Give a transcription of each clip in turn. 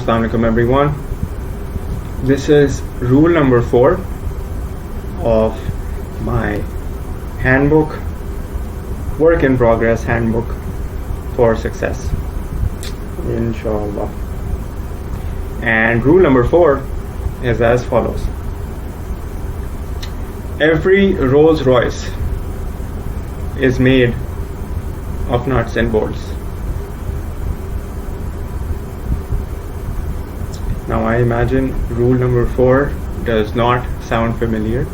Assalamu alaikum everyone. This is rule number 4 of my handbook, work in progress handbook for success, inshallah. And rule number 4 is as follows. Every Rolls-Royce is made of nuts and bolts. Now I imagine rule number 4 does not sound familiar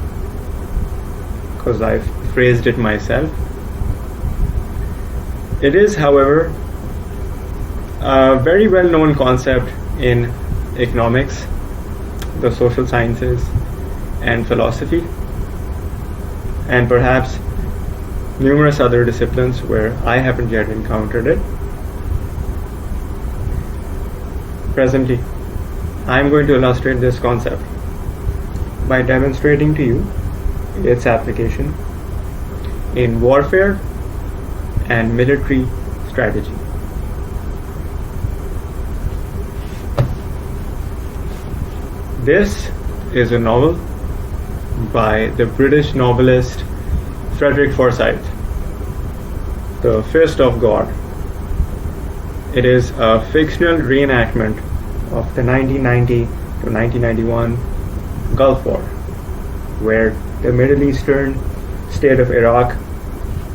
because I've phrased it myself. It is, however, a very well-known concept in economics, the social sciences, and philosophy, and perhaps numerous other disciplines where I haven't yet encountered it. Presently, I'm going to illustrate this concept by demonstrating to you its application in warfare and military strategy. This is a novel by the British novelist Frederick Forsyth, The Fist of God. It is a fictional reenactment of the 1990 to 1991 Gulf War, where the Middle Eastern state of Iraq,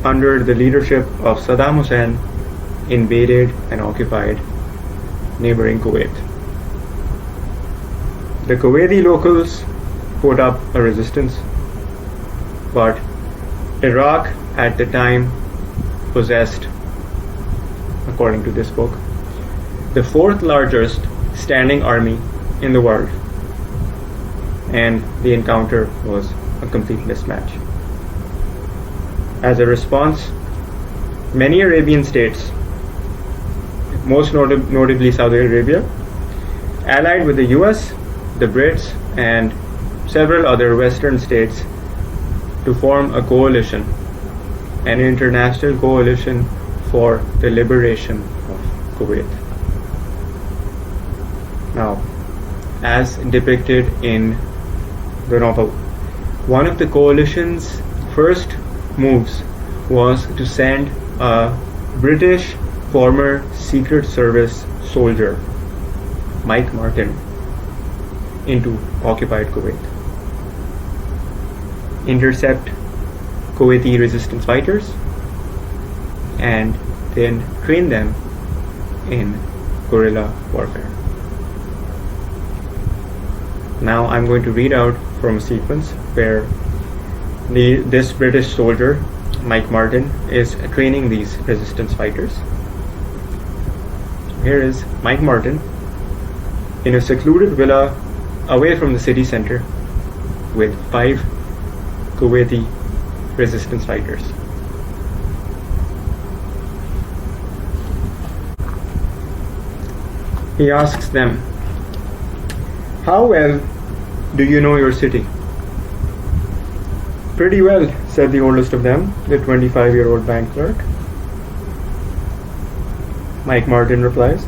under the leadership of Saddam Hussein, invaded and occupied neighboring Kuwait. The Kuwaiti locals put up a resistance, but Iraq at the time possessed, according to this book, the 4th largest standing army in the world, and the encounter was a complete mismatch. As a response, many Arabian states, most notably Saudi Arabia, allied with the US, the Brits, and several other Western states to form a coalition, an international coalition for the liberation of Kuwait. Now, as depicted in the novel, one of the coalition's first moves was to send a British former Secret Service soldier, Mike Martin, into occupied Kuwait, intercept Kuwaiti resistance fighters, and then train them in guerrilla warfare. Now I'm going to read out from a sequence where this British soldier, Mike Martin, is training these resistance fighters. Here is Mike Martin in a secluded villa away from the city center with 5 Kuwaiti resistance fighters. He asks them, "How well do you know your city?" "Pretty well," said the oldest of them, the 25-year-old bank clerk. Mike Martin replies,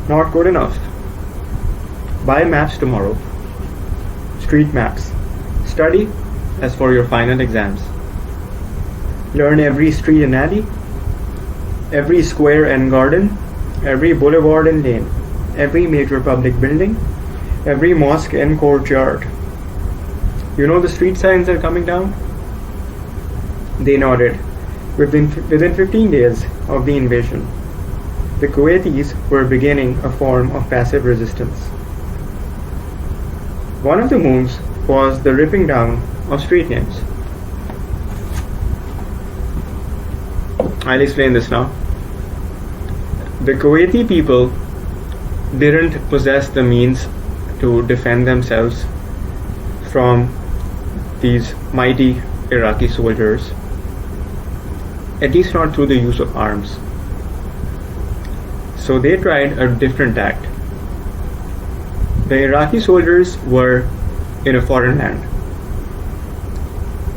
"Not good enough. Buy maps tomorrow. Street maps. Study as for your final exams. Learn every street and alley, every square and garden, every boulevard and lane, every major public building, every mosque and courtyard. You know the street signs are coming down?" They nodded. Within 15 days of the invasion, the Kuwaitis were beginning a form of passive resistance. One of the moves was the ripping down of street names. I'll explain this now. The Kuwaiti people didn't possess the means to defend themselves from these mighty Iraqi soldiers, at least not through the use of arms. So they tried a different tact. The Iraqi soldiers were in a foreign land.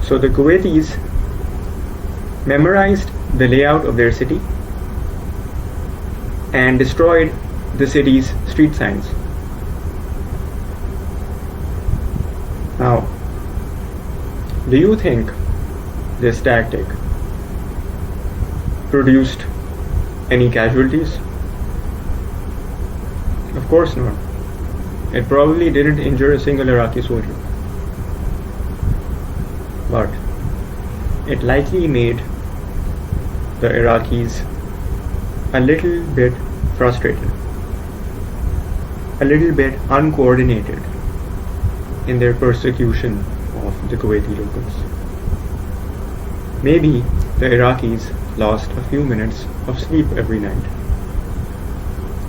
So the Kuwaitis memorized the layout of their city and destroyed the city's street signs. Now, do you think this tactic produced any casualties? Of course not. It probably didn't injure a single Iraqi soldier. But it likely made the Iraqis a little bit frustrated, a little bit uncoordinated in their persecution of the Kuwaiti locals. Maybe the Iraqis lost a few minutes of sleep every night.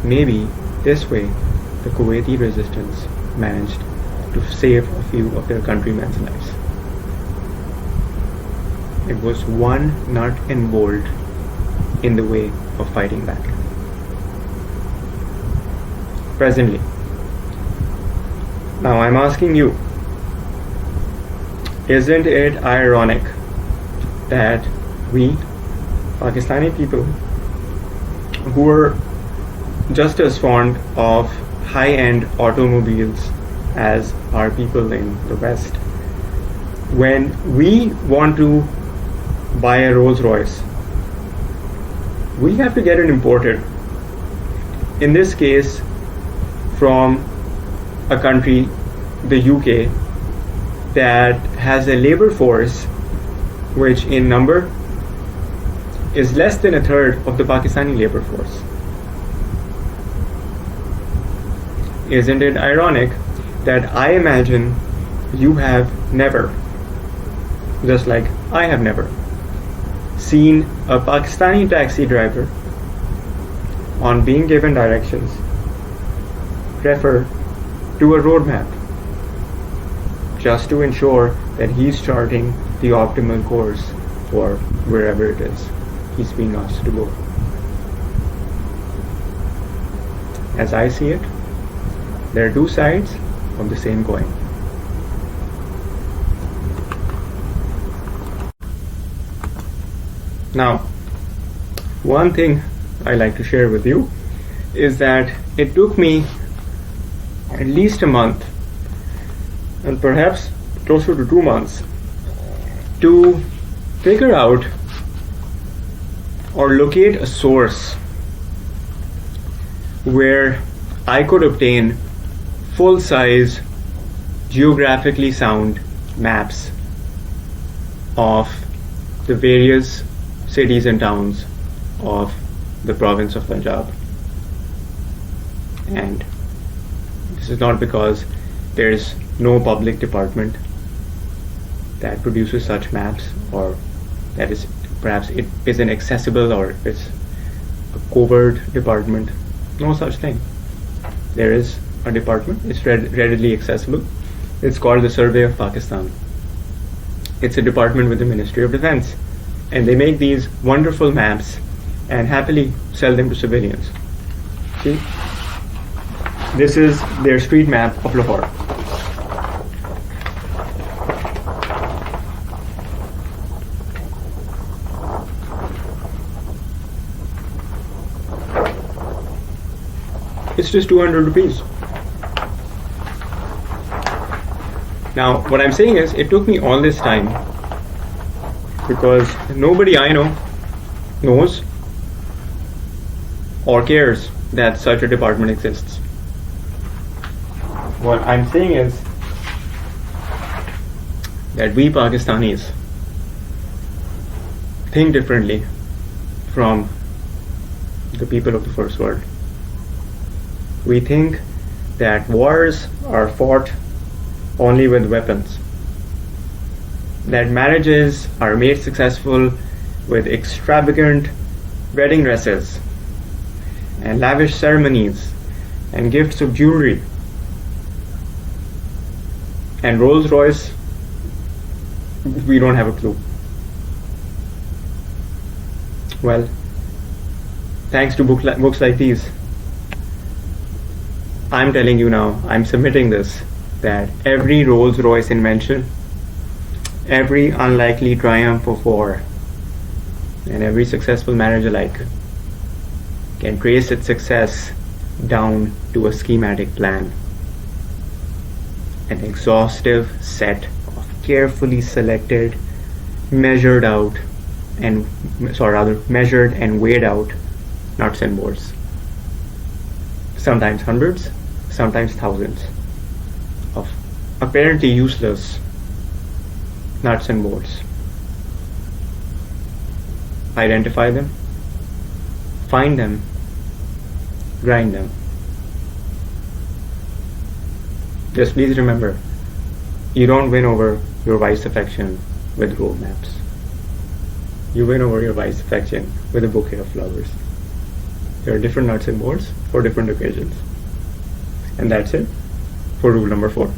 Maybe this way the Kuwaiti resistance managed to save a few of their countrymen's lives. It was one nut and bolt in the way of fighting back. Presently, now I'm asking you, isn't it ironic that we, Pakistani people, who are just as fond of high-end automobiles as our people in the West, when we want to buy a Rolls-Royce, we have to get it imported. In this case, from a country, the UK, that has a labor force which in number is less than a third of the Pakistani labor force. Isn't it ironic that I imagine you have never, just like I have never, seen a Pakistani taxi driver, on being given directions, refer to a roadmap just to ensure that he's charting the optimal course for wherever it is he's being asked to go. As I see it, there are two sides of the same coin. Now, one thing I like to share with you is that it took me at least a month, and perhaps closer to 2 months, to figure out or locate a source where I could obtain full-size, geographically sound maps of the various cities and towns of the province of Punjab. And this is not because there is no public department that produces such maps, or that is perhaps it isn't accessible, or it's a covert department. No such thing. There is a department, it's readily accessible. It's called the Survey of Pakistan. It's a department with the Ministry of Defense, and they make these wonderful maps and happily sell them to civilians. See, this is their street map of Lahore. It's just 200 rupees. Now, what I'm saying is, it took me all this time because nobody I know knows or cares that such a department exists. What I'm saying is that we Pakistanis think differently from the people of the first world. We think that wars are fought only with weapons, that marriages are made successful with extravagant wedding dresses and lavish ceremonies and gifts of jewelry and Rolls-Royce. We don't have a clue. Well, thanks to books like these, I'm telling you now, I'm submitting this, that every Rolls-Royce invention, every unlikely triumph of war, and every successful marriage alike can trace its success down to a schematic plan. An exhaustive set of carefully selected, measured and weighed out nuts and bolts. Sometimes hundreds, sometimes thousands of apparently useless nuts and bolts. Identify them, find them, grind them. Just please remember, you don't win over your wife's affection with road maps. You win over your wife's affection with a bouquet of flowers. There are different nuts and bolts for different occasions. And that's it for rule number 4.